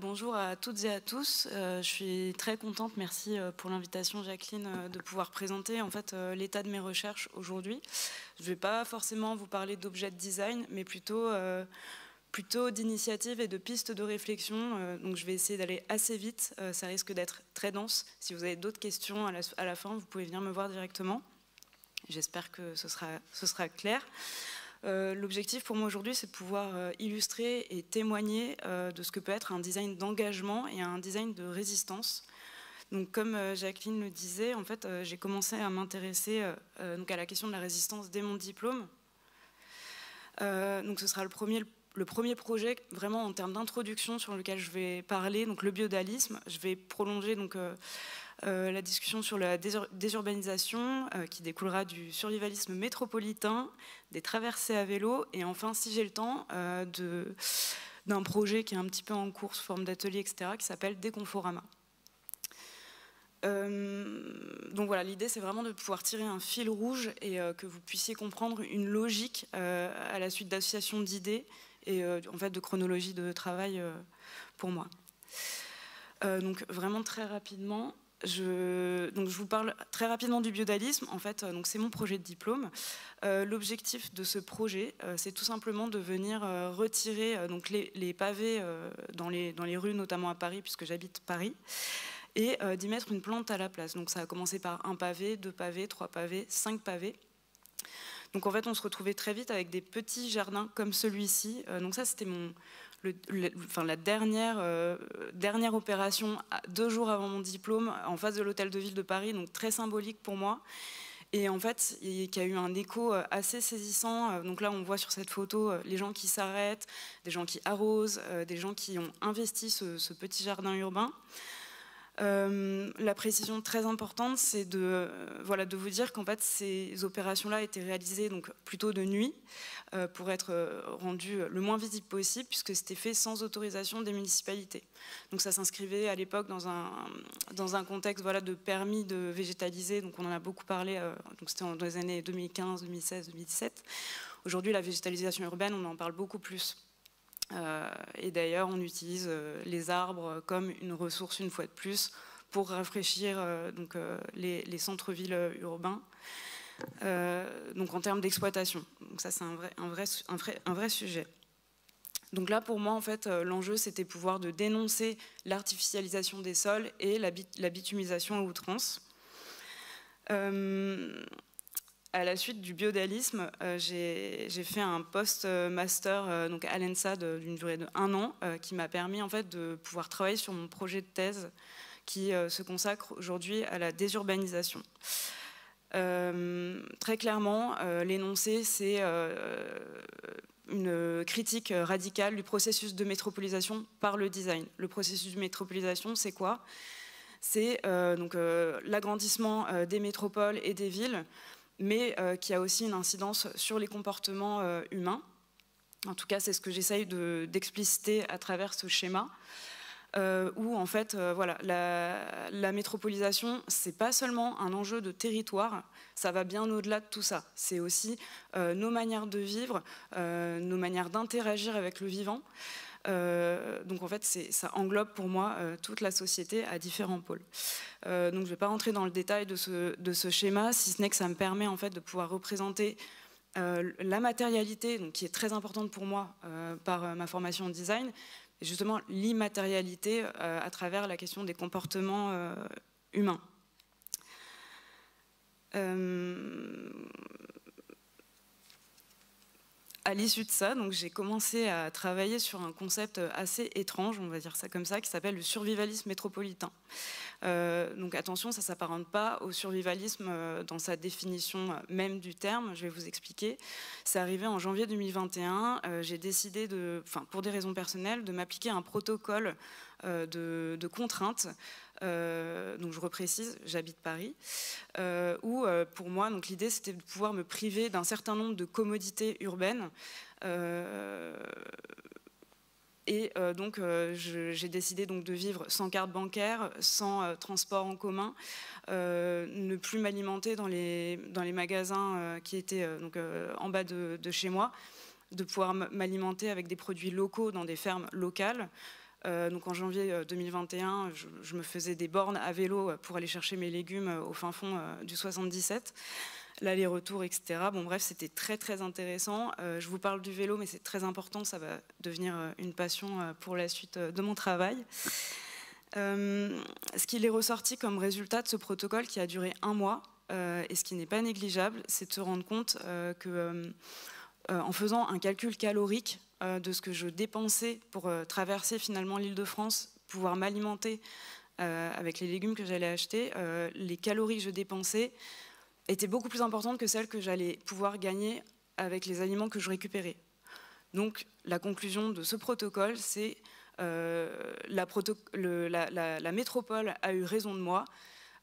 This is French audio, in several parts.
Bonjour à toutes et à tous. Je suis très contente, merci pour l'invitation Jacqueline, de pouvoir présenter en fait l'état de mes recherches aujourd'hui. Je ne vais pas forcément vous parler d'objets de design, mais plutôt d'initiatives et de pistes de réflexion. Donc je vais essayer d'aller assez vite, ça risque d'être très dense. Si vous avez d'autres questions à la fin, vous pouvez venir me voir directement. J'espère que ce sera clair. L'objectif pour moi aujourd'hui, c'est de pouvoir illustrer et témoigner de ce que peut être un design d'engagement et un design de résistance. Donc, comme Jacqueline le disait, en fait, j'ai commencé à m'intéresser donc à la question de la résistance dès mon diplôme. Donc, ce sera le premier projet vraiment en termes d'introduction sur lequel je vais parler, donc le biodalisme. Je vais prolonger donc la discussion sur la désurbanisation qui découlera du survivalisme métropolitain, des traversées à vélo et enfin, si j'ai le temps, d'un projet qui est un petit peu en cours sous forme d'atelier, etc., qui s'appelle Déconforama. Donc voilà, l'idée c'est vraiment de pouvoir tirer un fil rouge et que vous puissiez comprendre une logique à la suite d'associations d'idées et en fait de chronologie de travail pour moi. Donc vraiment très rapidement, je vous parle très rapidement du biodalisme. En fait, donc c'est mon projet de diplôme. L'objectif de ce projet, c'est tout simplement de venir retirer donc les pavés dans les rues, notamment à Paris, puisque j'habite Paris, et d'y mettre une plante à la place. Donc ça a commencé par 1 pavé, 2 pavés, 3 pavés, 5 pavés. Donc en fait, on se retrouvait très vite avec des petits jardins comme celui-ci. Donc ça, c'était la dernière opération 2 jours avant mon diplôme en face de l'hôtel de ville de Paris, donc très symbolique pour moi. Et en fait, il y a eu un écho assez saisissant. Donc là, on voit sur cette photo les gens qui s'arrêtent, des gens qui arrosent, des gens qui ont investi ce petit jardin urbain. La précision très importante, c'est de vous dire qu'en fait ces opérations-là étaient réalisées donc plutôt de nuit pour être rendues le moins visible possible, puisque c'était fait sans autorisation des municipalités. Donc ça s'inscrivait à l'époque dans un contexte de permis de végétaliser. Donc on en a beaucoup parlé. Donc c'était dans les années 2015, 2016, 2017. Aujourd'hui, la végétalisation urbaine, on en parle beaucoup plus. Et d'ailleurs, on utilise les arbres comme une ressource, une fois de plus, pour rafraîchir les centres-villes urbains, donc en termes d'exploitation. Donc ça, c'est un vrai sujet. Donc là, pour moi, en fait, l'enjeu, c'était pouvoir de dénoncer l'artificialisation des sols et la bitumisation à outrance. À la suite du biodalisme, j'ai fait un post-master donc à l'ENSA d'une durée de 1 an qui m'a permis en fait de pouvoir travailler sur mon projet de thèse qui se consacre aujourd'hui à la désurbanisation. Très clairement, l'énoncé, c'est une critique radicale du processus de métropolisation par le design. Le processus de métropolisation, c'est quoi? C'est l'agrandissement des métropoles et des villes, mais qui a aussi une incidence sur les comportements humains. En tout cas, c'est ce que j'essaye d'expliciter à travers ce schéma, où en fait, la métropolisation, c'est pas seulement un enjeu de territoire, ça va bien au-delà de tout ça. C'est aussi nos manières de vivre, nos manières d'interagir avec le vivant. Donc en fait, ça englobe pour moi toute la société à différents pôles. Donc je ne vais pas rentrer dans le détail de ce schéma, si ce n'est que ça me permet en fait de pouvoir représenter la matérialité, donc, qui est très importante pour moi par ma formation en design, et justement l'immatérialité à travers la question des comportements humains. À l'issue de ça, j'ai commencé à travailler sur un concept assez étrange, on va dire ça comme ça, qui s'appelle le survivalisme métropolitain. Donc attention, ça ne s'apparente pas au survivalisme dans sa définition même du terme, je vais vous expliquer. C'est arrivé en janvier 2021, j'ai décidé, pour des raisons personnelles, de m'appliquer un protocole de contraintes. Donc je reprécise, j'habite Paris, où pour moi l'idée c'était de pouvoir me priver d'un certain nombre de commodités urbaines j'ai décidé de vivre sans carte bancaire, sans transport en commun, ne plus m'alimenter dans les magasins qui étaient en bas de chez moi, de pouvoir m'alimenter avec des produits locaux dans des fermes locales, Donc en janvier 2021, je me faisais des bornes à vélo pour aller chercher mes légumes au fin fond du 77. L'aller-retour, etc. Bon bref, c'était très très intéressant. Je vous parle du vélo, mais c'est très important, ça va devenir une passion pour la suite de mon travail. Ce qu'il est ressorti comme résultat de ce protocole qui a duré 1 mois, et ce qui n'est pas négligeable, c'est de se rendre compte que en faisant un calcul calorique de ce que je dépensais pour traverser finalement l'Île-de-France, pouvoir m'alimenter avec les légumes que j'allais acheter, les calories que je dépensais étaient beaucoup plus importantes que celles que j'allais pouvoir gagner avec les aliments que je récupérais. Donc la conclusion de ce protocole, c'est la métropole a eu raison de moi,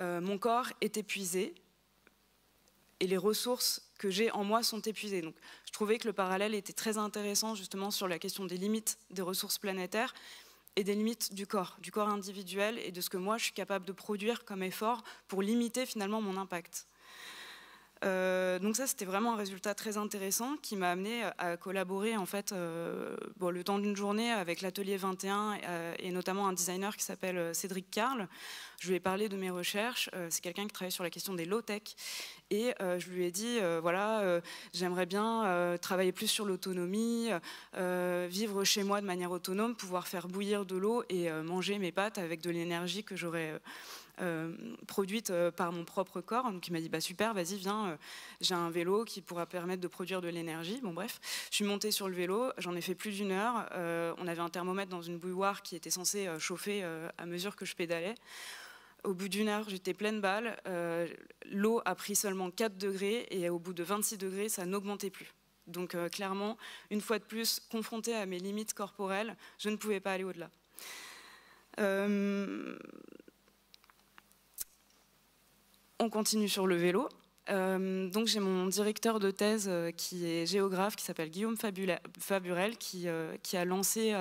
mon corps est épuisé et les ressources que j'ai en moi sont épuisées. Donc je trouvais que le parallèle était très intéressant justement sur la question des limites des ressources planétaires et des limites du corps individuel et de ce que moi je suis capable de produire comme effort pour limiter finalement mon impact. Donc ça, c'était vraiment un résultat très intéressant qui m'a amené à collaborer en fait, le temps d'une journée avec l'Atelier 21 et notamment un designer qui s'appelle Cédric Carle. Je lui ai parlé de mes recherches. C'est quelqu'un qui travaille sur la question des low-tech. Et je lui ai dit, voilà, j'aimerais bien travailler plus sur l'autonomie, vivre chez moi de manière autonome, pouvoir faire bouillir de l'eau et manger mes pâtes avec de l'énergie que j'aurais produite par mon propre corps. Donc il m'a dit bah super, vas-y viens, j'ai un vélo qui pourra permettre de produire de l'énergie. Bon bref, je suis montée sur le vélo, j'en ai fait plus d'1 heure. On avait un thermomètre dans une bouilloire qui était censé chauffer à mesure que je pédalais. Au bout d'1 heure, j'étais pleine balle. L'eau a pris seulement 4 degrés et au bout de 26 degrés, ça n'augmentait plus. Donc clairement, une fois de plus, confrontée à mes limites corporelles, je ne pouvais pas aller au-delà. On continue sur le vélo. Donc j'ai mon directeur de thèse qui est géographe, qui s'appelle Guillaume Faburel, qui a lancé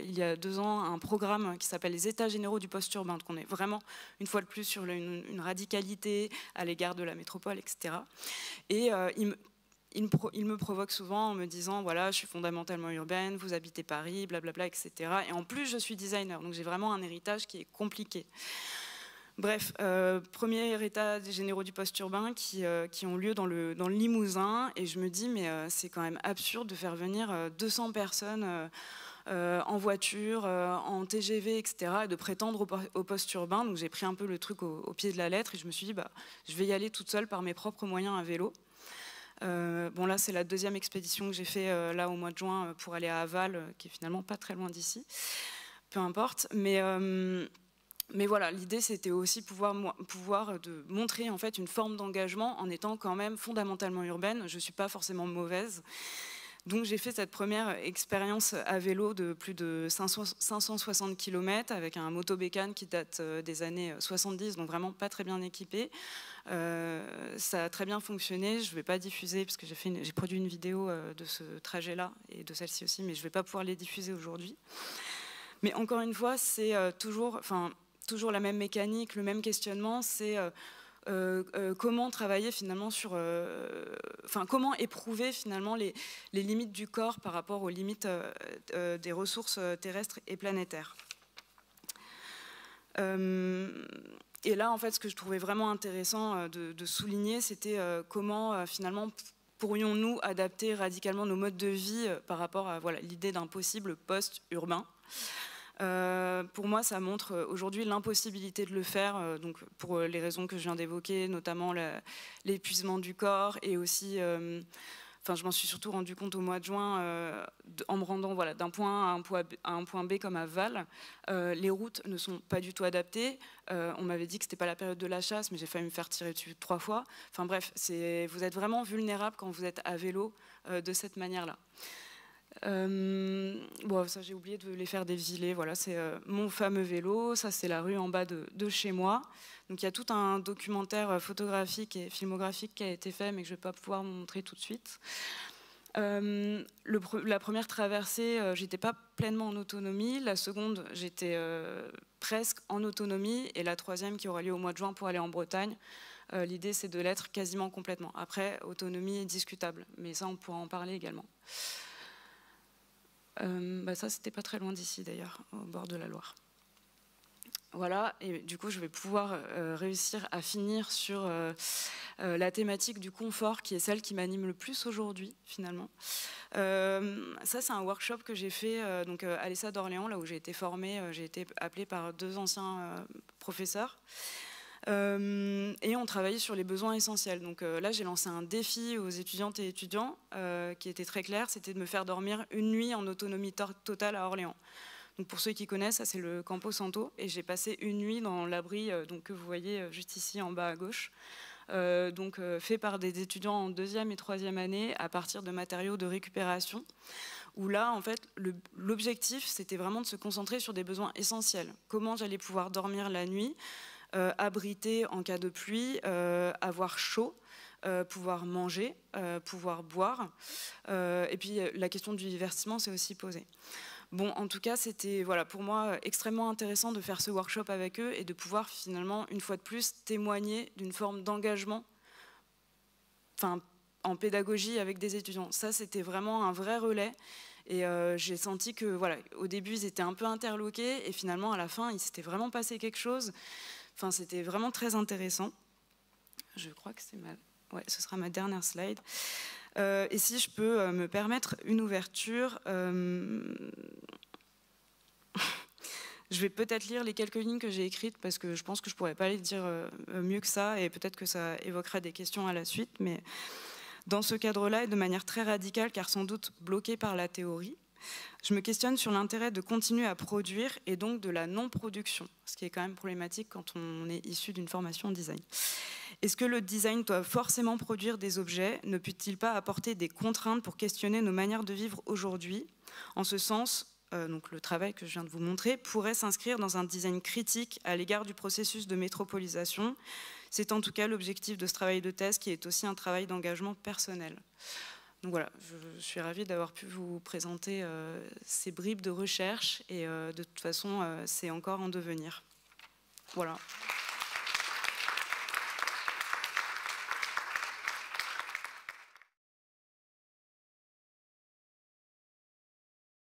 il y a 2 ans un programme qui s'appelle les États généraux du post-urbain. Donc on est vraiment, une fois de plus, sur une radicalité à l'égard de la métropole, etc. Et il me provoque souvent en me disant, voilà, je suis fondamentalement urbaine, vous habitez Paris, blablabla, etc. Et en plus, je suis designer, donc j'ai vraiment un héritage qui est compliqué. Bref, premier état généraux du post-urbain qui ont lieu dans le Limousin, et je me dis mais c'est quand même absurde de faire venir 200 personnes en voiture, en TGV, etc. et de prétendre au post-urbain. Donc j'ai pris un peu le truc au pied de la lettre et je me suis dit bah, je vais y aller toute seule par mes propres moyens à vélo. Bon là c'est la 2e expédition que j'ai fait là au mois de juin pour aller à Aval, qui est finalement pas très loin d'ici. Peu importe, mais voilà, l'idée c'était aussi pouvoir de montrer en fait une forme d'engagement en étant quand même fondamentalement urbaine. Je ne suis pas forcément mauvaise. Donc j'ai fait cette première expérience à vélo de plus de 560 km avec un motobécane qui date des années 70, donc vraiment pas très bien équipé. Ça a très bien fonctionné. Je ne vais pas diffuser parce que j'ai produit une vidéo de ce trajet-là et de celle-ci aussi, mais je ne vais pas pouvoir les diffuser aujourd'hui. Mais encore une fois, c'est toujours la même mécanique, le même questionnement, c'est comment travailler finalement sur, comment éprouver finalement les limites du corps par rapport aux limites des ressources terrestres et planétaires. Et là, en fait, ce que je trouvais vraiment intéressant de souligner, c'était comment finalement pourrions-nous adapter radicalement nos modes de vie par rapport à l'idée d'un possible post-urbain. Pour moi, ça montre aujourd'hui l'impossibilité de le faire, donc pour les raisons que je viens d'évoquer, notamment l'épuisement du corps et aussi, je m'en suis surtout rendu compte au mois de juin en me rendant d'un point A à un point B comme à Val. Les routes ne sont pas du tout adaptées. On m'avait dit que c'était pas la période de la chasse, mais j'ai failli me faire tirer dessus 3 fois. Enfin bref, vous êtes vraiment vulnérable quand vous êtes à vélo de cette manière-là. Bon, ça j'ai oublié de les faire défiler. Voilà, c'est mon fameux vélo. Ça c'est la rue en bas de chez moi. Donc il y a tout un documentaire photographique et filmographique qui a été fait, mais que je ne vais pas pouvoir vous montrer tout de suite. La première traversée, j'étais pas pleinement en autonomie. La seconde, j'étais presque en autonomie. Et la 3e qui aura lieu au mois de juin pour aller en Bretagne, l'idée c'est de l'être quasiment complètement. Après, autonomie est discutable, mais ça on pourra en parler également. Ça, c'était pas très loin d'ici d'ailleurs, au bord de la Loire. Voilà, et du coup, je vais pouvoir réussir à finir sur la thématique du confort, qui est celle qui m'anime le plus aujourd'hui, finalement. Ça, c'est un workshop que j'ai fait à l'ESA d'Orléans, là où j'ai été formée. J'ai été appelée par 2 anciens professeurs. Et on travaillait sur les besoins essentiels. Donc là, j'ai lancé un défi aux étudiantes et étudiants qui était très clair, c'était de me faire dormir une nuit en autonomie totale à Orléans. Donc pour ceux qui connaissent, ça c'est le Campo Santo, et j'ai passé une nuit dans l'abri que vous voyez juste ici en bas à gauche, fait par des étudiants en 2e et 3e année à partir de matériaux de récupération, où là en fait l'objectif c'était vraiment de se concentrer sur des besoins essentiels. Comment j'allais pouvoir dormir la nuit, abriter en cas de pluie, avoir chaud, pouvoir manger, pouvoir boire, et puis la question du divertissement s'est aussi posée. Bon, en tout cas, c'était pour moi extrêmement intéressant de faire ce workshop avec eux et de pouvoir finalement, une fois de plus, témoigner d'une forme d'engagement en pédagogie avec des étudiants. Ça, c'était vraiment un vrai relais. Et j'ai senti que, au début, ils étaient un peu interloqués et finalement, à la fin, il s'était vraiment passé quelque chose. Enfin, c'était vraiment très intéressant. Je crois que ce sera ma dernière slide. Et si je peux me permettre une ouverture, je vais peut-être lire les quelques lignes que j'ai écrites parce que je pense que je ne pourrais pas les dire mieux que ça et peut-être que ça évoquera des questions à la suite. Mais dans ce cadre-là, et de manière très radicale, car sans doute bloquée par la théorie, je me questionne sur l'intérêt de continuer à produire et donc de la non-production, ce qui est quand même problématique quand on est issu d'une formation en design. Est-ce que le design doit forcément produire des objets? Ne peut-il pas apporter des contraintes pour questionner nos manières de vivre aujourd'hui? En ce sens, donc le travail que je viens de vous montrer pourrait s'inscrire dans un design critique à l'égard du processus de métropolisation. C'est en tout cas l'objectif de ce travail de thèse qui est aussi un travail d'engagement personnel. Donc voilà, je suis ravie d'avoir pu vous présenter ces bribes de recherche et de toute façon, c'est encore en devenir. Voilà.